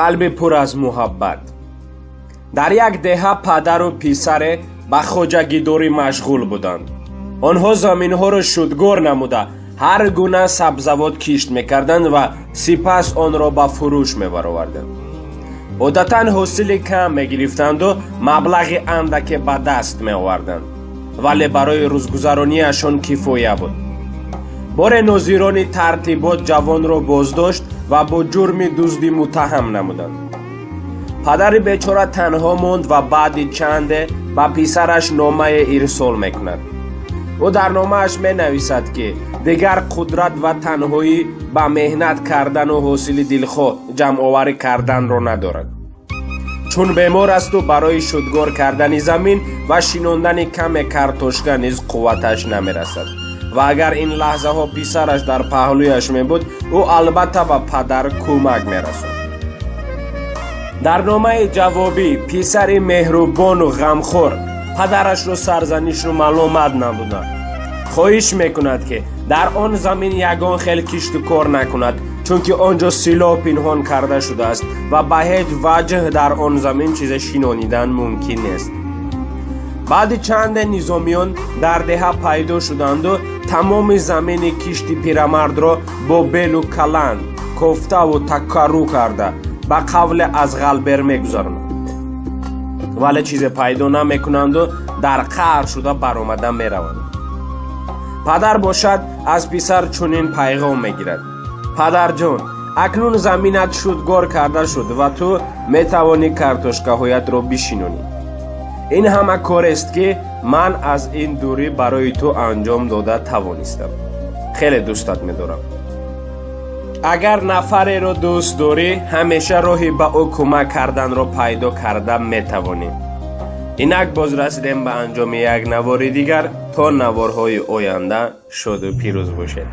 қалби пур аз муҳаббат. дар як деҳа падару писаре ба хоҷагидорӣ машғул буданд. онҳо заминҳоро шудгор намуда ҳар гуна сабзавот кишт мекарданд ва сипас онро ба фурӯш мебароварданд. одатан ҳосили кам мегирифтанду маблағи андаке ба даст меоварданд, вале барои рӯзгузаронияшон кифоя буд. боре нозирони тартибот ҷавонро боздошт ва бо ҷурми дуздӣ муттаҳам намуданд. падари бечора танҳо монд ва баъди чанде ба писараш номае ирсол мекунад. ӯ дар номааш менависад ки дигар қудрат ва танҳоӣ ба меҳнат кардану ҳосили дилхоҳ ҷамъоварӣ карданро надорад. чун бемор асту барои шудгор кардани замин ва шинондани каме картошка низ қувваташ намерасад ва агар ин лаҳзаҳо писараш дар паҳлӯяш мебуд, ӯ албатта ба падар кӯмак мерасонд. дар номаи ҷавобӣ писари меҳрубону ғамхор падарашро сарзанишу маломат намуда хоҳиш мекунад ки дар он замин ягон хел кишту кор накунад, чунки он ҷо силоҳ пинҳон карда шудааст ва ба ҳеҷ ваҷҳ дар он замин чизе шинонидан мумкин нест. баъди чанде низомиён дар деҳа пайдо шуданду тамоми замини кишти пирамардро бо белу каланд, кофтаву таккару карда ба қавле аз ғалбер мегузаронанд. вале чизе пайдо намекунанду дар қаҳр шуда баромада мераванд. падар бошад аз писар чунин пайғом мегирад: падарҷон, акнун заминат шудгор карда шуд ва ту метавонӣ картошкаҳоятро бишинонӣ. ин ҳама корест ки ман аз ин дурӣ барои ту анҷом дода тавонистам. хеле дӯстат медорам. агар нафареро дӯст дорӣ, ҳамеша роҳи ба ӯ кӯмак карданро пайдо карда метавонӣ. инак боз расидем ба анҷоми як навори дигар. то наворҳои оянда шоду пирӯз бошед.